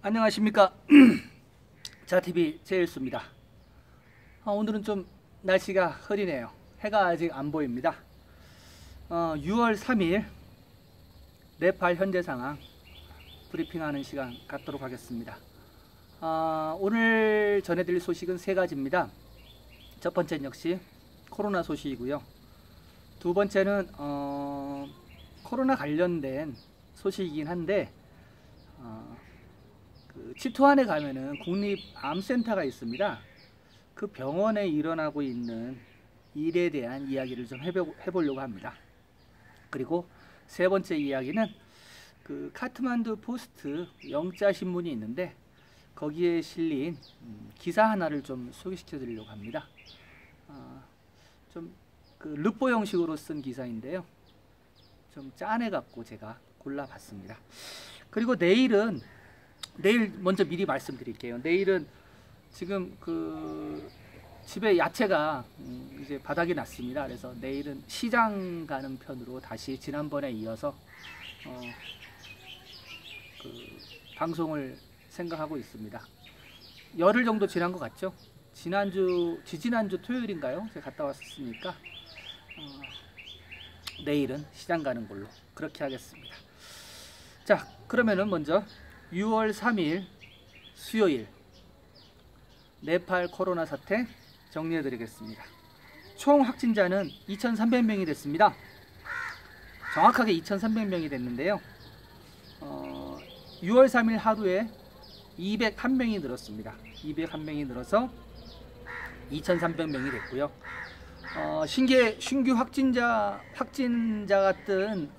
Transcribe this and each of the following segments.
안녕하십니까. 자TV 제일수입니다. 오늘은 좀 날씨가 흐리네요. 해가 아직 안 보입니다. 6월 3일 네팔 현재 상황 브리핑하는 시간 갖도록 하겠습니다. 오늘 전해드릴 소식은 세 가지입니다. 첫 번째는 역시 코로나 소식이고요. 두 번째는 코로나 관련된 소식이긴 한데 치토안에 가면은 국립암센터가 있습니다. 그 병원에 일어나고 있는 일에 대한 이야기를 좀 해보려고 합니다. 그리고 세 번째 이야기는 그 카트만두 포스트 영자 신문이 있는데 거기에 실린 기사 하나를 좀 소개시켜 드리려고 합니다. 좀 그 르포 형식으로 쓴 기사인데요. 좀 짠해 갖고 제가 골라봤습니다. 그리고 내일 먼저 미리 말씀드릴게요. 내일은 지금 그 집에 야채가 이제 바닥이 났습니다. 그래서 내일은 시장 가는 편으로 다시 지난번에 이어서 그 방송을 생각하고 있습니다. 열흘 정도 지난 것 같죠? 지지난주 토요일인가요? 제가 갔다 왔으니까 내일은 시장 가는 걸로 그렇게 하겠습니다. 자, 그러면은 먼저 6월 3일 수요일 네팔 코로나 사태 정리해 드리겠습니다. 총 확진자는 2,300명이 됐습니다. 정확하게 2,300명이 됐는데요. 6월 3일 하루에 201명이 늘었습니다. 201명이 늘어서 2,300명이 됐고요. 신규 확진자가 뜬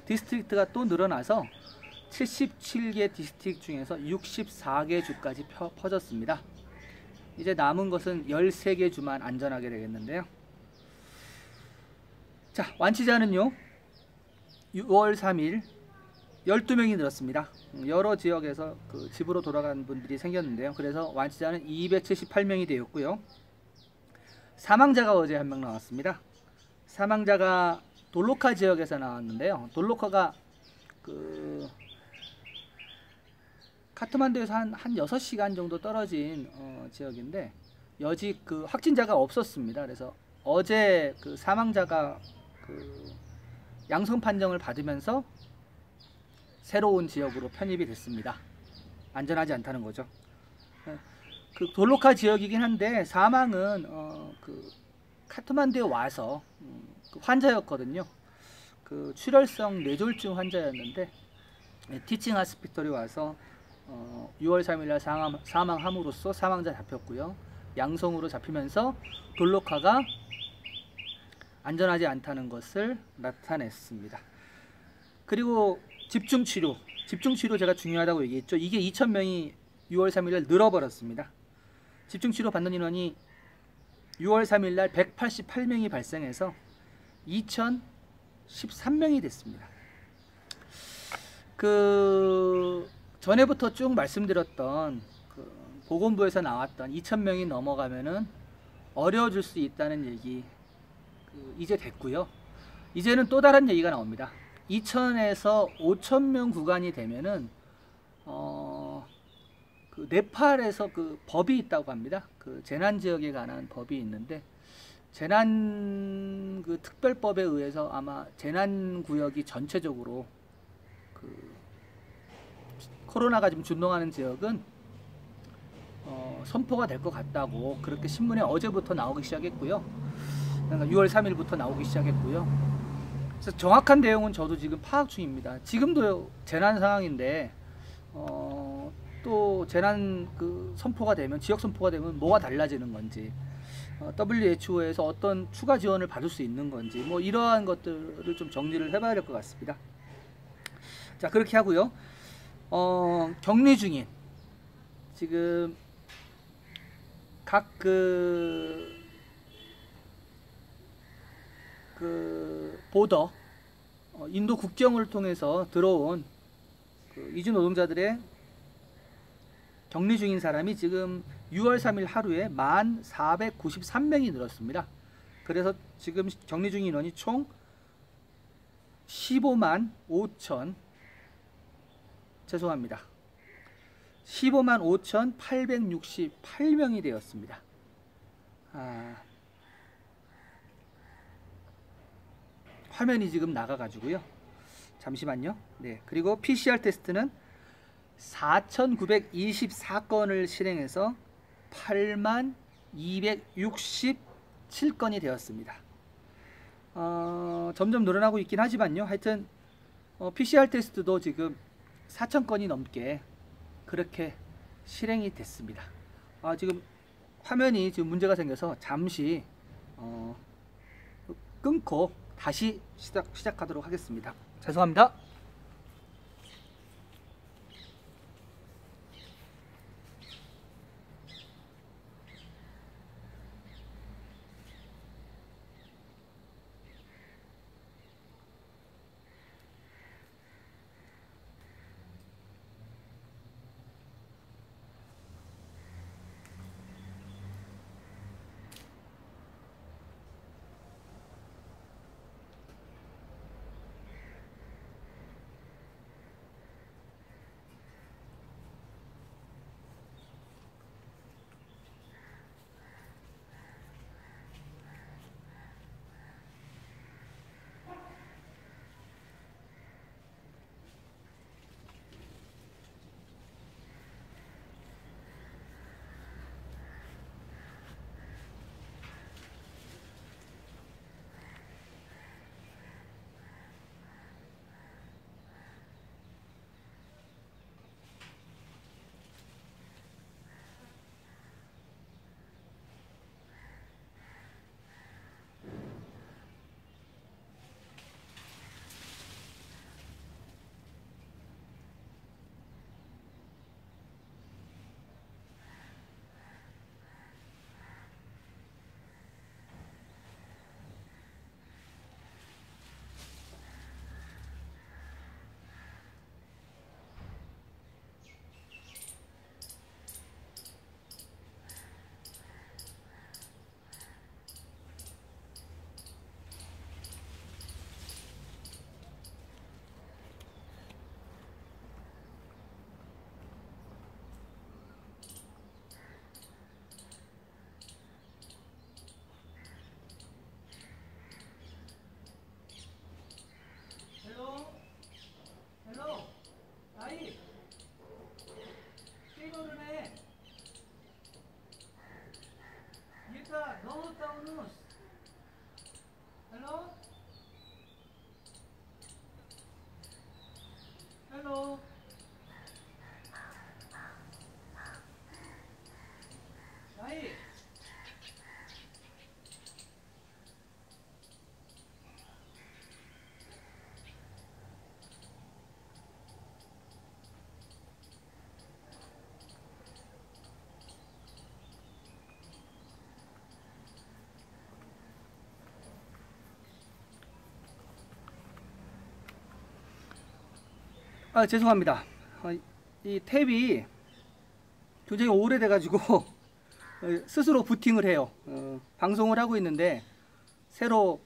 디스트릭트가 또 늘어나서 77개 디스트릭트 중에서 64개 주까지 퍼졌습니다. 이제 남은 것은 13개 주만 안전하게 되겠는데요. 자, 완치자는요 6월 3일 12명이 늘었습니다. 여러 지역에서 그 집으로 돌아간 분들이 생겼는데요. 그래서 완치자는 278명이 되었고요. 사망자가 어제 한 명 나왔습니다. 사망자가 돌로카 지역에서 나왔는데요. 돌로카가 그 카트만두에서 한 6시간 정도 떨어진 지역인데 여직 그 확진자가 없었습니다. 그래서 어제 그 사망자가 그 양성 판정을 받으면서 새로운 지역으로 편입이 됐습니다. 안전하지 않다는 거죠. 그 돌로카 지역이긴 한데 사망은 그 카트만두에 와서 그 환자였거든요. 그 출혈성 뇌졸중 환자였는데 티칭 하스피털에 와서 6월 3일날 사망함으로써 사망자 잡혔고요. 양성으로 잡히면서 돌로카가 안전하지 않다는 것을 나타냈습니다. 그리고 집중치료 제가 중요하다고 얘기했죠. 이게 2,000명이 6월 3일날 늘어버렸습니다. 집중치료 받는 인원이 6월 3일날 188명이 발생해서 2,013명이 됐습니다. 그 전에부터 쭉 말씀드렸던 그 보건부에서 나왔던 2,000명이 넘어가면은 어려워질 수 있다는 얘기 이제 됐고요. 이제는 또 다른 얘기가 나옵니다. 2,000에서 5,000명 구간이 되면은 그 네팔에서 그 법이 있다고 합니다. 그 재난 지역에 관한 법이 있는데 재난 그 특별법에 의해서 아마 재난 구역이 전체적으로 그 코로나가 지금 준동하는 지역은 선포가 될 것 같다고 그렇게 신문에 어제부터 나오기 시작했고요. 그러니까 6월 3일부터 나오기 시작했고요. 그래서 정확한 내용은 저도 지금 파악 중입니다. 지금도 재난 상황인데 또 재난 그 선포가 되면 지역 선포가 되면 뭐가 달라지는 건지 WHO에서 어떤 추가 지원을 받을 수 있는 건지 뭐 이러한 것들을 좀 정리를 해봐야 될 것 같습니다. 자, 그렇게 하고요. 격리 중인 지금 각 그 보더 인도 국경을 통해서 들어온 그 이주 노동자들의 격리 중인 사람이 지금 6월 3일 하루에 1,493명이 늘었습니다. 그래서 지금 격리 중인 인원이 총 15만 5천 죄송합니다. 15만 5,868명이 되었습니다. 화면이 지금 나가가지고요. 잠시만요. 네, 그리고 PCR 테스트는 4,924건을 실행해서 8만 267건이 되었습니다. 점점 늘어나고 있긴 하지만요. 하여튼 PCR 테스트도 지금 4,000건이 넘게 그렇게 실행이 됐습니다. 지금 화면이 지금 문제가 생겨서 잠시 끊고 다시 시작하도록 하겠습니다. 죄송합니다. 죄송합니다. 이 탭이 굉장히 오래돼 가지고 스스로 부팅을 해요. 방송을 하고 있는데 새로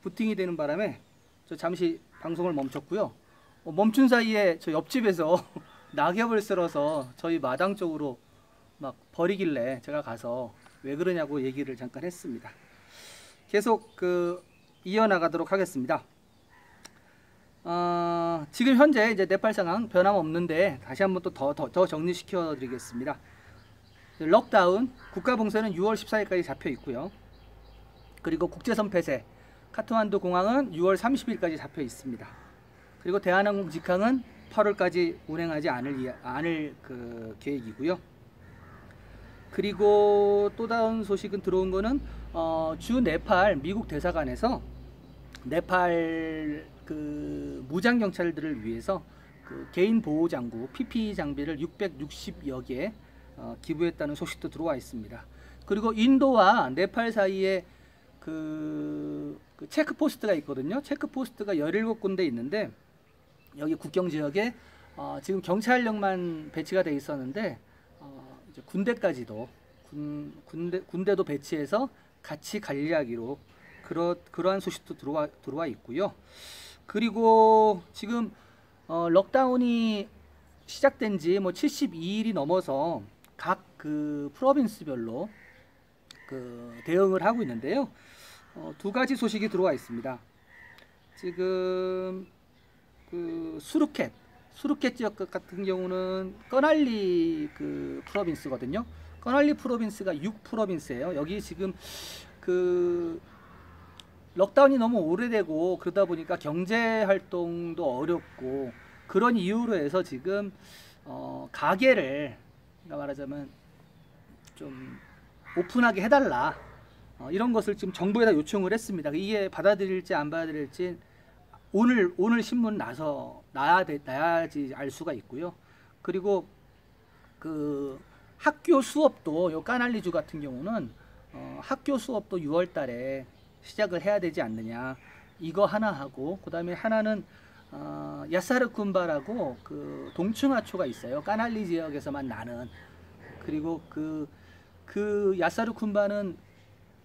부팅이 되는 바람에 저 잠시 방송을 멈췄고요. 멈춘 사이에 저 옆집에서 낙엽을 쓸어서 저희 마당 쪽으로 막 버리길래 제가 가서 왜 그러냐고 얘기를 잠깐 했습니다. 계속 이어나가도록 하겠습니다. 지금 현재 이제 네팔 상황 변함없는데 다시 한번 또 더 정리시켜 드리겠습니다. 럭다운, 국가봉쇄는 6월 14일까지 잡혀 있고요. 그리고 국제선 폐쇄, 카트만두 공항은 6월 30일까지 잡혀 있습니다. 그리고 대한항공 직항은 8월까지 운행하지 않을 계획이고요. 그리고 또 다른 소식은 들어온 거는 주 네팔 미국 대사관에서 네팔 무장 경찰들을 위해서 개인 보호 장구 PPE 장비를 660여 개 기부했다는 소식도 들어와 있습니다. 그리고 인도와 네팔 사이에 체크포스트가 있거든요. 체크포스트가 17군데 있는데 여기 국경 지역에 지금 경찰력만 배치가 돼 있었는데 이제 군대까지도 군대도 배치해서 같이 관리하기로 그러한 소식도 들어와 있고요. 그리고 지금 럭다운이 시작된 지 뭐 72일이 넘어서 각 그 프로빈스별로 그 대응을 하고 있는데요. 두 가지 소식이 들어와 있습니다. 지금 그 수르켓 지역 같은 경우는 꺼날리 그 프로빈스거든요. 꺼날리 프로빈스가 6프로빈스예요. 여기 지금 그 럭다운이 너무 오래되고 그러다 보니까 경제 활동도 어렵고 그런 이유로 해서 지금 가게를 그러니까 말하자면 좀 오픈하게 해달라 이런 것을 지금 정부에다 요청을 했습니다. 이게 받아들일지 안 받아들일지 오늘 신문 나야지 알 수가 있고요. 그리고 그 학교 수업도 요 까날리주 같은 경우는 학교 수업도 6월 달에 시작을 해야 되지 않느냐 이거 하나 하고 그 다음에 하나는 야사르쿤바라고 그 동충하초가 있어요. 까날리 지역에서만 나는. 그리고 그 야사르쿤바는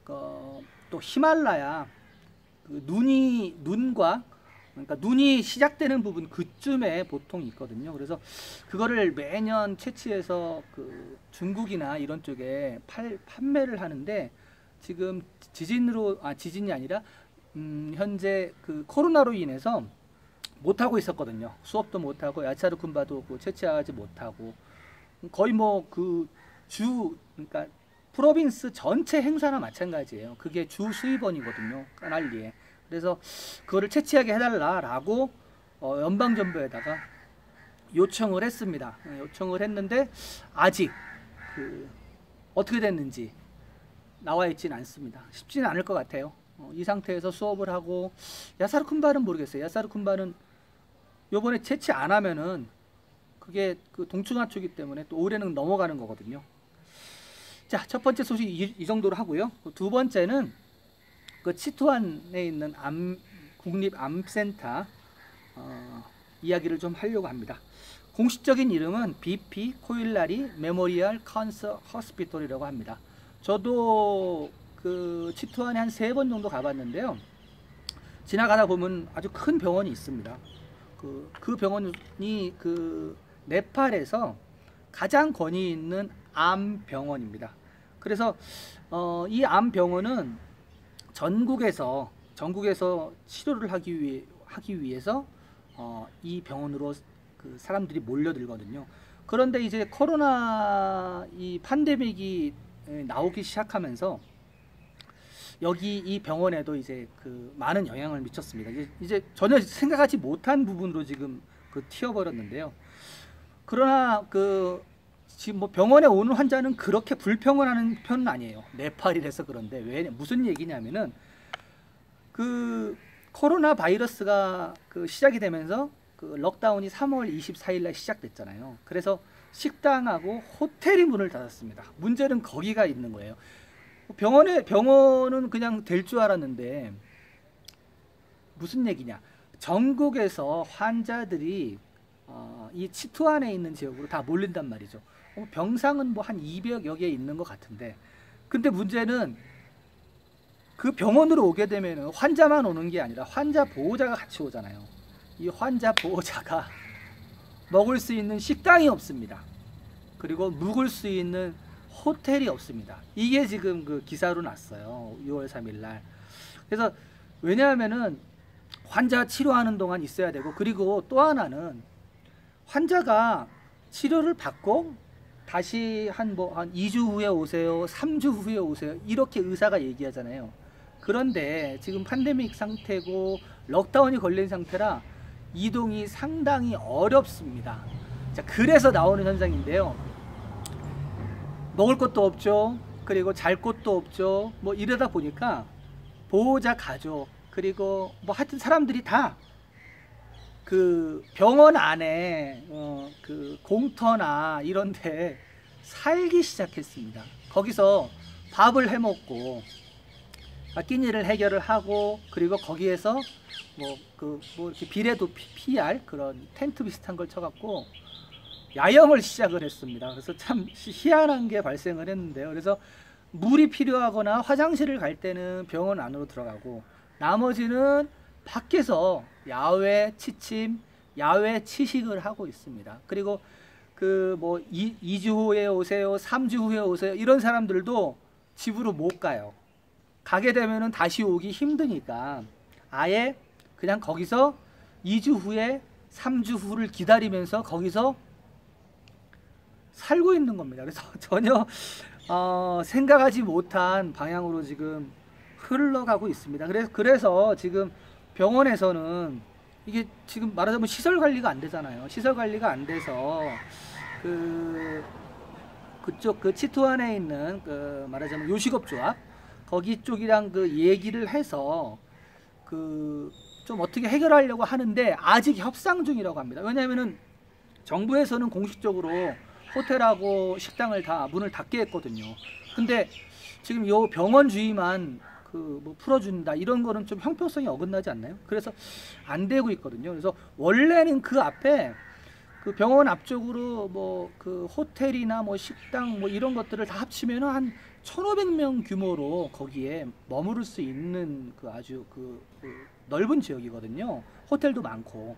또 히말라야 그 눈과 그러니까 눈이 시작되는 부분 그쯤에 보통 있거든요. 그래서 그거를 매년 채취해서 그 중국이나 이런 쪽에 판매를 하는데 지금 지진이 아니라 현재 그 코로나로 인해서 못 하고 있었거든요. 수업도 못 하고 야차르쿤바도 그 채취하지 못하고 거의 뭐 그 그러니까 프로빈스 전체 행사나 마찬가지예요. 그게 주 수입원이거든요. 까날리에. 그래서 그거를 채취하게 해달라라고 연방정부에다가 요청을 했습니다. 요청을 했는데 아직 그 어떻게 됐는지 나와 있지는 않습니다. 쉽지는 않을 것 같아요. 이 상태에서 수업을 하고 야사르쿤바는 모르겠어요. 야사르쿤바는 요번에 채취 안 하면은 그게 그 동충하초이기 때문에 또 올해는 넘어가는 거거든요. 자, 첫 번째 소식 이 정도로 하고요. 두 번째는 그 치투안에 있는 국립암센터 이야기를 좀 하려고 합니다. 공식적인 이름은 BP 코일라리 메모리얼 캔서 호스피털이라고 합니다. 저도 그 치투안에 한 3번 정도 가봤는데요. 지나가다 보면 아주 큰 병원이 있습니다. 그 병원이 그 네팔에서 가장 권위 있는 암 병원입니다. 그래서 이 암 병원은 전국에서 치료를 하기 위해서 이 병원으로 그 사람들이 몰려들거든요. 그런데 이제 코로나 이 팬데믹이 나오기 시작하면서 여기 이 병원에도 이제 그 많은 영향을 미쳤습니다. 이제 전혀 생각하지 못한 부분으로 지금 그 튀어버렸는데요. 그러나 그 지금 뭐 병원에 오는 환자는 그렇게 불평을 편은 아니에요. 네팔이라서 그런데 무슨 얘기냐면은 그 코로나 바이러스가 그 시작이 되면서 그 럭다운이 3월 24일 날 시작됐잖아요. 그래서 식당하고 호텔이 문을 닫았습니다. 문제는 거기가 있는 거예요. 병원은 그냥 될 줄 알았는데 무슨 얘기냐? 전국에서 환자들이 이 치투안에 있는 지역으로 다 몰린단 말이죠. 병상은 뭐 한 200여 개 있는 것 같은데, 근데 문제는 그 병원으로 오게 되면 환자만 오는 게 아니라 환자 보호자가 같이 오잖아요. 이 환자 보호자가 먹을 수 있는 식당이 없습니다. 그리고 묵을 수 있는 호텔이 없습니다. 이게 지금 그 기사로 났어요. 6월 3일 날. 그래서 왜냐하면은 환자 치료하는 동안 있어야 되고, 그리고 또 하나는 환자가 치료를 받고 다시 한 2주 후에 오세요, 3주 후에 오세요, 이렇게 의사가 얘기하잖아요. 그런데 지금 팬데믹 상태고 럭다운이 걸린 상태라 이동이 상당히 어렵습니다. 자, 그래서 나오는 현상인데요. 먹을 것도 없죠. 그리고 잘 곳도 없죠. 뭐 이러다 보니까 보호자 가족, 그리고 뭐 하여튼 사람들이 다 그 병원 안에 그 공터나 이런데 살기 시작했습니다. 거기서 밥을 해 먹고 끼니를 해결을 하고, 그리고 거기에서 뭐 이렇게 비례도 PR 그런 텐트 비슷한 걸 쳐갖고 야영을 시작을 했습니다. 그래서 참 희한한 게 발생을 했는데요. 그래서 물이 필요하거나 화장실을 갈 때는 병원 안으로 들어가고, 나머지는 밖에서 야외 취침, 야외 취식을 하고 있습니다. 그리고 그 뭐 2주 후에 오세요, 3주 후에 오세요, 이런 사람들도 집으로 못 가요. 가게 되면은 다시 오기 힘드니까 아예 그냥 거기서 2주 후에 3주 후를 기다리면서 거기서 살고 있는 겁니다. 그래서 전혀 생각하지 못한 방향으로 지금 흘러가고 있습니다. 그래서 지금 병원에서는 이게 지금 말하자면 시설 관리가 안 되잖아요. 시설 관리가 안 돼서 그쪽 그 치토안에 있는 그 말하자면 요식업조합 거기 쪽이랑 그 얘기를 해서 그 좀 어떻게 해결하려고 하는데 아직 협상 중이라고 합니다. 왜냐하면은 정부에서는 공식적으로 호텔하고 식당을 다 문을 닫게 했거든요. 근데 지금 요 병원 주의만 그 뭐 풀어준다 이런 거는 좀 형평성이 어긋나지 않나요? 그래서 안 되고 있거든요. 그래서 원래는 그 앞에 그 병원 앞쪽으로 뭐 그 호텔이나 뭐 식당 뭐 이런 것들을 다 합치면 한 1,500명 규모로 거기에 머무를 수 있는 그 아주 그 넓은 지역이거든요. 호텔도 많고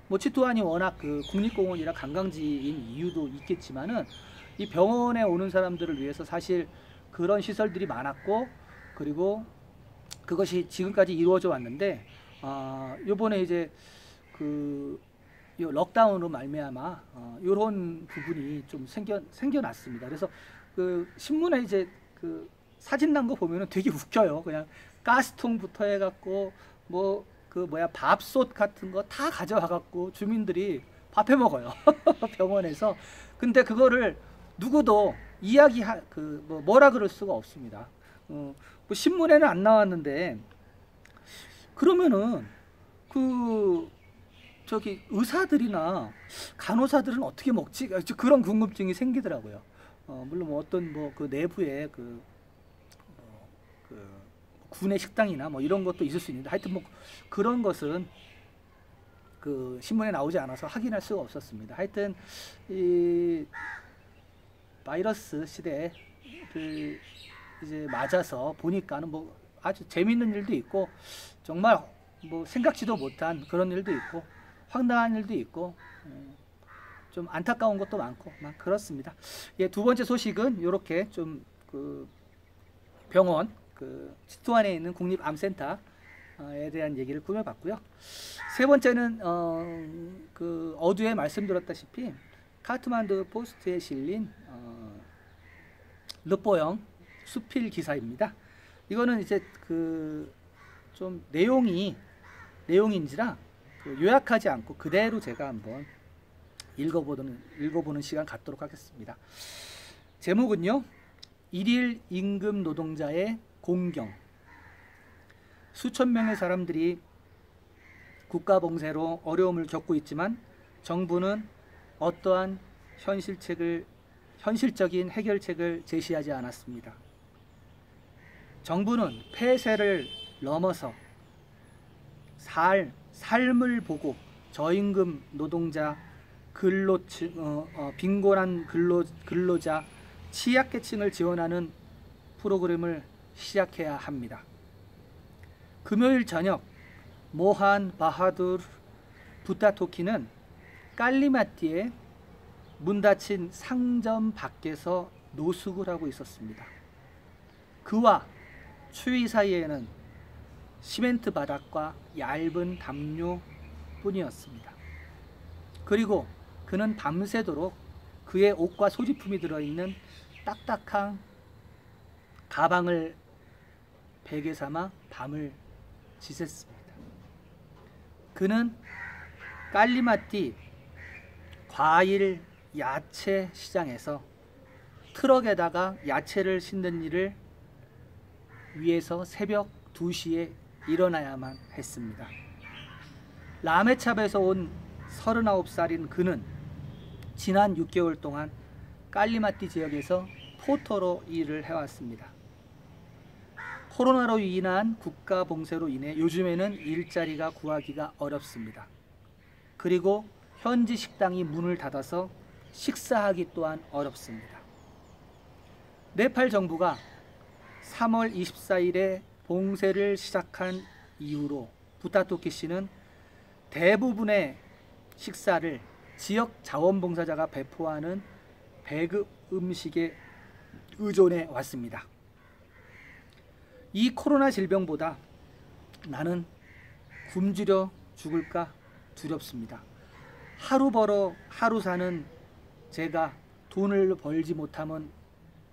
뭐 치토안이 워낙 그 국립공원이라 관광지인 이유도 있겠지만은 이 병원에 오는 사람들을 위해서 사실 그런 시설들이 많았고 그리고 그것이 지금까지 이루어져 왔는데 요번에 이제 그 럭다운으로 말미암아 요런 부분이 좀 생겨났습니다. 그래서 그 신문에 이제 그 사진 난 거 보면은 되게 웃겨요. 그냥 가스통부터 해갖고 뭐 그 뭐야 밥솥 같은 거 다 가져와 갖고 주민들이 밥해 먹어요. 병원에서. 근데 그거를 누구도 뭐라 그럴 수가 없습니다. 뭐 신문에는 안 나왔는데 그러면은 그 저기 의사들이나 간호사들은 어떻게 먹지? 그런 궁금증이 생기더라고요. 물론 뭐 어떤 뭐 그 내부에 그 군의 식당이나 뭐 이런 것도 있을 수 있는데 하여튼 뭐 그런 것은 그 신문에 나오지 않아서 확인할 수가 없었습니다. 하여튼 이 바이러스 시대를 이제 맞아서 보니까는 뭐 아주 재밌는 일도 있고 정말 뭐 생각지도 못한 그런 일도 있고 황당한 일도 있고 좀 안타까운 것도 많고 막 그렇습니다. 예, 두 번째 소식은 이렇게 좀 그 병원 그 치토안에 있는 국립암센터에 대한 얘기를 꾸며봤고요. 세 번째는 그 어두에 말씀드렸다시피 카트만두 포스트에 실린 르뽀영 수필 기사입니다. 이거는 이제 그 좀 내용인지라 요약하지 않고 그대로 제가 한번 읽어보는 시간 갖도록 하겠습니다. 제목은요, 일일 임금 노동자의 공경. 수천 명의 사람들이 국가 봉쇄로 어려움을 겪고 있지만 정부는 어떠한 현실적인 해결책을 제시하지 않았습니다. 정부는 폐쇄를 넘어서 삶을 보고 저임금 노동자, 빈곤한 근로자, 취약계층을 지원하는 프로그램을 시작해야 합니다. 금요일 저녁 모한 바하두르 부타토키는 깔리마띠에 문 닫힌 상점 밖에서 노숙을 하고 있었습니다. 그와 추위 사이에는 시멘트 바닥과 얇은 담요 뿐이었습니다. 그리고 그는 밤새도록 그의 옷과 소지품이 들어있는 딱딱한 가방을 베개 삼아 밤을 지샜습니다. 그는 깔리마띠 과일 야채 시장에서 트럭에다가 야채를 싣는 일을 위해서 새벽 2시에 일어나야만 했습니다. 라메찹에서 온 39살인 그는 지난 6개월 동안 깔리마띠 지역에서 포터로 일을 해왔습니다. 코로나로 인한 국가 봉쇄로 인해 요즘에는 일자리가 구하기가 어렵습니다. 그리고 현지 식당이 문을 닫아서 식사하기 또한 어렵습니다. 네팔 정부가 3월 24일에 봉쇄를 시작한 이후로 부타토키 씨는 대부분의 식사를 지역 자원봉사자가 배포하는 배급 음식에 의존해 왔습니다. 이 코로나 질병보다 나는 굶주려 죽을까 두렵습니다. 하루 벌어 하루 사는 제가 돈을 벌지 못하면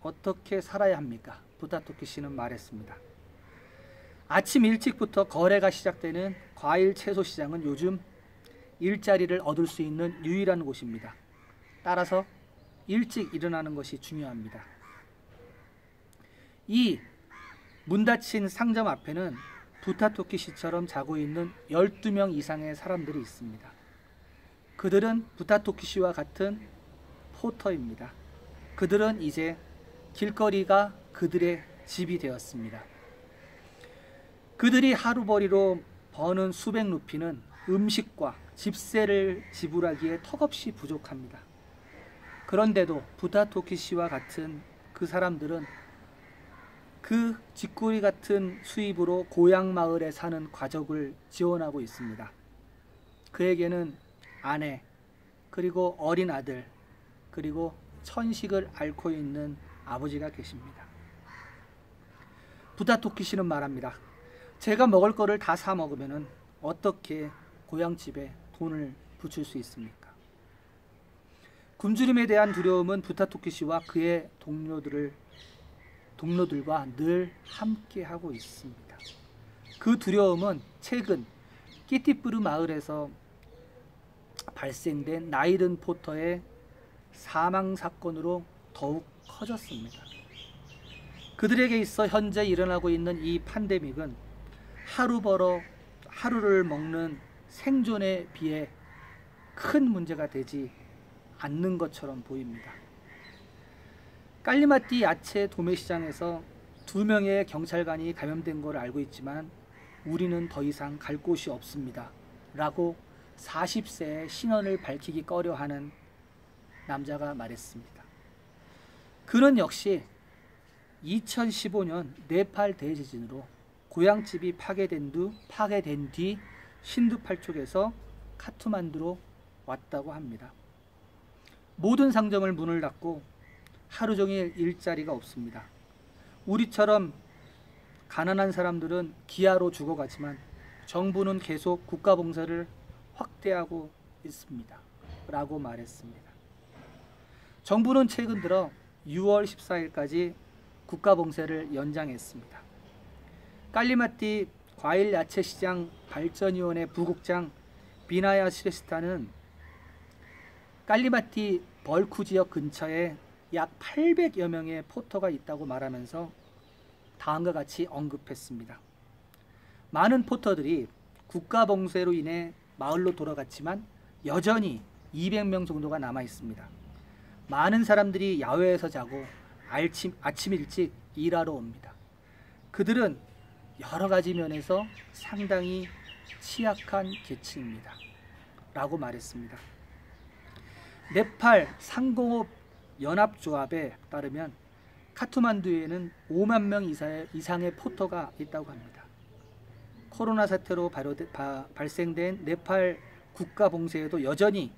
어떻게 살아야 합니까? 부타토키 씨는 말했습니다. 아침 일찍부터 거래가 시작되는 과일 채소 시장은 요즘 일자리를 얻을 수 있는 유일한 곳입니다. 따라서 일찍 일어나는 것이 중요합니다. 이 문 닫힌 상점 앞에는 부타토키 씨처럼 자고 있는 12명 이상의 사람들이 있습니다. 그들은 부타토키 씨와 같은 포터입니다. 그들은 이제 길거리가 그들의 집이 되었습니다. 그들이 하루벌이로 버는 수백 루피는 음식과 집세를 지불하기에 턱없이 부족합니다. 그런데도 부타토키 씨와 같은 그 사람들은 그 쥐꼬리 같은 수입으로 고향 마을에 사는 가족을 지원하고 있습니다. 그에게는 아내, 그리고 어린 아들, 그리고 천식을 앓고 있는 아버지가 계십니다. 부타토키 씨는 말합니다. 제가 먹을 거를 다 사 먹으면 어떻게 고향집에 돈을 붙일 수 있습니까? 굶주림에 대한 두려움은 부타토키 씨와 그의 동료들과 늘 함께 하고 있습니다. 그 두려움은 최근 끼띠뿌르 마을에서 발생된 나이든 포터의 사망 사건으로 더욱 커졌습니다. 그들에게 있어 현재 일어나고 있는 이 팬데믹은 하루 벌어 하루를 먹는 생존에 비해 큰 문제가 되지 않는 것처럼 보입니다. 깔리마띠 야채 도매시장에서 2명의 경찰관이 감염된 걸 알고 있지만 우리는 더 이상 갈 곳이 없습니다. 라고 40세의 신원을 밝히기 꺼려하는 남자가 말했습니다. 그는 역시 2015년 네팔 대지진으로 고향집이 파괴된 뒤 신두팔 쪽에서 카트만두로 왔다고 합니다. 모든 상점을 문을 닫고 하루 종일 일자리가 없습니다. 우리처럼 가난한 사람들은 기아로 죽어가지만 정부는 계속 국가봉사를 확대하고 있습니다. 라고 말했습니다. 정부는 최근 들어 6월 14일까지 국가봉쇄를 연장했습니다. 깔리마띠 과일야채시장 발전위원회 부국장 비나야 시레스타는 깔리마띠 벌쿠 지역 근처에 약 800여 명의 포터가 있다고 말하면서 다음과 같이 언급했습니다. 많은 포터들이 국가봉쇄로 인해 마을로 돌아갔지만 여전히 200명 정도가 남아 있습니다. 많은 사람들이 야외에서 자고 아침 일찍 일하러 옵니다. 그들은 여러 가지 면에서 상당히 취약한 계층입니다. 라고 말했습니다. 네팔 상공업 연합조합에 따르면 카트만두에는 5만 명 이상의 포터가 있다고 합니다. 코로나 사태로 발생된 네팔 국가 봉쇄에도 여전히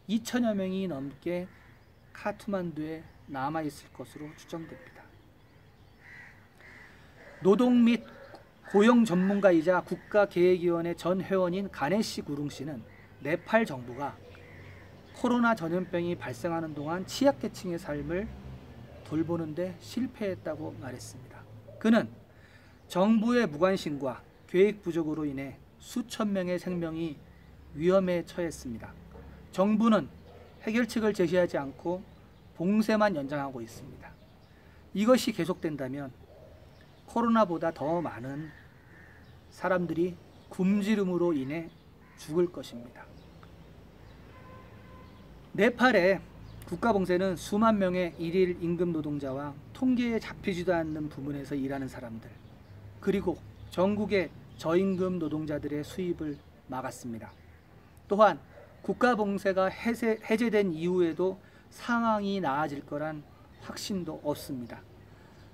2천여 명이 넘게 카트만두에 남아있을 것으로 추정됩니다. 노동 및 고용 전문가이자 국가계획위원회 전 회원인 가네시 구룽 씨는 네팔 정부가 코로나 전염병이 발생하는 동안 취약계층의 삶을 돌보는 데 실패했다고 말했습니다. 그는 정부의 무관심과 계획 부족으로 인해 수천 명의 생명이 위험에 처했습니다. 정부는 해결책을 제시하지 않고 봉쇄만 연장하고 있습니다. 이것이 계속된다면 코로나보다 더 많은 사람들이 굶주림으로 인해 죽을 것입니다. 네팔의 국가봉쇄는 수만 명의 일일 임금 노동자와 통계에 잡히지도 않는 부문에서 일하는 사람들, 그리고 전국의 저임금 노동자들의 수입을 막았습니다. 또한 국가봉쇄가 해제된 이후에도 상황이 나아질 거란 확신도 없습니다.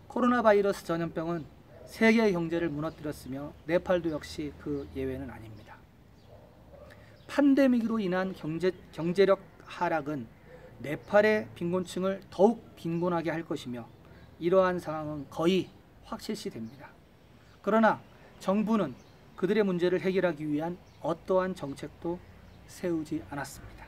코로나 바이러스 전염병은 세계 경제를 무너뜨렸으며 네팔도 역시 그 예외는 아닙니다. 팬데믹으로 인한 경제력 하락은 네팔의 빈곤층을 더욱 빈곤하게 할 것이며 이러한 상황은 거의 확실시됩니다. 그러나 정부는 그들의 문제를 해결하기 위한 어떠한 정책도 세우지 않았습니다.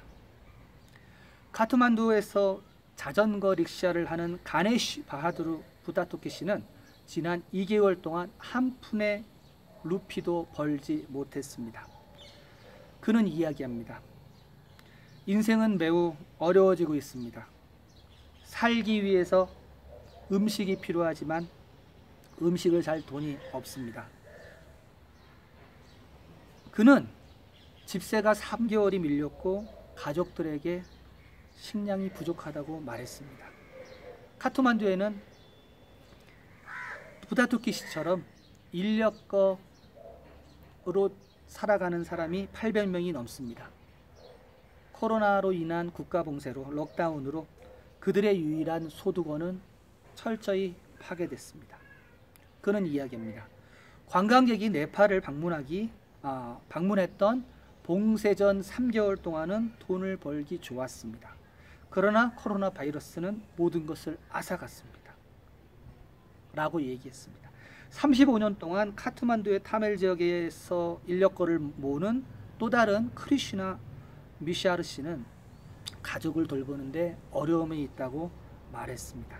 카트만두에서 자전거 릭샤를 하는 가네시 바하두르 부다토키 씨는 지난 2개월 동안 한 푼의 루피도 벌지 못했습니다. 그는 이야기합니다. 인생은 매우 어려워지고 있습니다. 살기 위해서 음식이 필요하지만 음식을 살 돈이 없습니다. 그는 집세가 3개월이 밀렸고 가족들에게 식량이 부족하다고 말했습니다. 카트만두에는 부다토키 씨처럼 인력거로 살아가는 사람이 800명이 넘습니다. 코로나로 인한 국가 봉쇄로 록다운으로 그들의 유일한 소득원은 철저히 파괴됐습니다. 그는 이야기합니다. 관광객이 네팔을 방문했던 봉쇄 전 3개월 동안은 돈을 벌기 좋았습니다. 그러나 코로나 바이러스는 모든 것을 앗아갔습니다. 라고 얘기했습니다. 35년 동안 카트만두의 타멜 지역에서 인력거를 모으는 또 다른 크리슈나 미샤르 씨는 가족을 돌보는데 어려움이 있다고 말했습니다.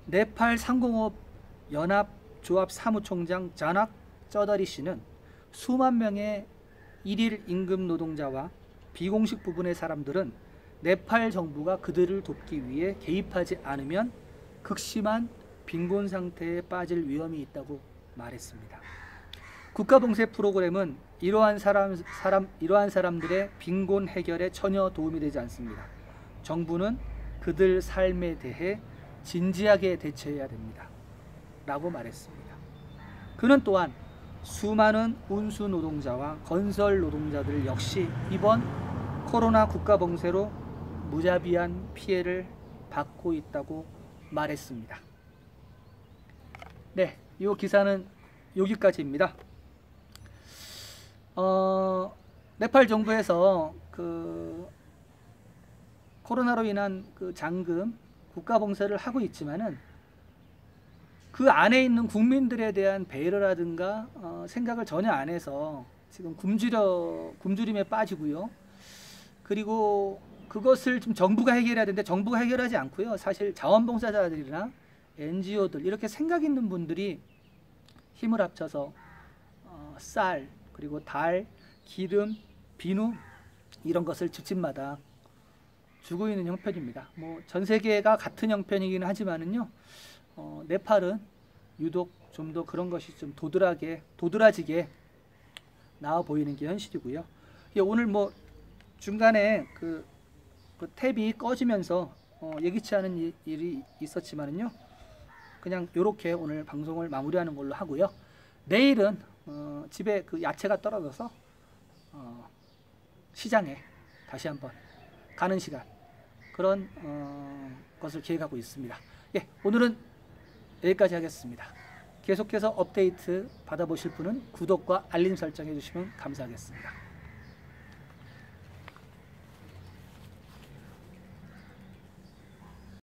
네팔 상공업 연합조합 사무총장 자낙 쩌다리 씨는 수만 명의 일일 임금 노동자와 비공식 부분의 사람들은 네팔 정부가 그들을 돕기 위해 개입하지 않으면 극심한 빈곤 상태에 빠질 위험이 있다고 말했습니다. 국가봉쇄 프로그램은 이러한 사람들의 빈곤 해결에 전혀 도움이 되지 않습니다. 정부는 그들 삶에 대해 진지하게 대처해야 됩니다. 라고 말했습니다. 그는 또한 수많은 운수 노동자와 건설 노동자들 역시 이번 코로나 국가봉쇄로 무자비한 피해를 받고 있다고 말했습니다. 네, 이 기사는 여기까지입니다. 네팔 정부에서 코로나로 인한 잔금 국가 봉쇄를 하고 있지만은 그 안에 있는 국민들에 대한 배려라든가 생각을 전혀 안 해서 지금 굶주림에 빠지고요. 그리고 그것을 좀 정부가 해결해야 되는데 정부가 해결하지 않고요. 사실 자원봉사자들이나 NGO들 이렇게 생각 있는 분들이 힘을 합쳐서 쌀, 그리고 달, 기름, 비누 이런 것을 집집마다 주고 있는 형편입니다. 뭐 전 세계가 같은 형편이긴 하지만은요. 네팔은 유독 좀 더 그런 것이 좀 도드라지게 나와 보이는 게 현실이고요. 오늘 뭐 중간에 그 탭이 꺼지면서 예기치 않은 일이 있었지만은요. 그냥 이렇게 오늘 방송을 마무리하는 걸로 하고요. 내일은 집에 야채가 떨어져서 시장에 다시 한번 가는 시간 그런 것을 계획하고 있습니다. 예, 오늘은 여기까지 하겠습니다. 계속해서 업데이트 받아보실 분은 구독과 알림 설정 해주시면 감사하겠습니다.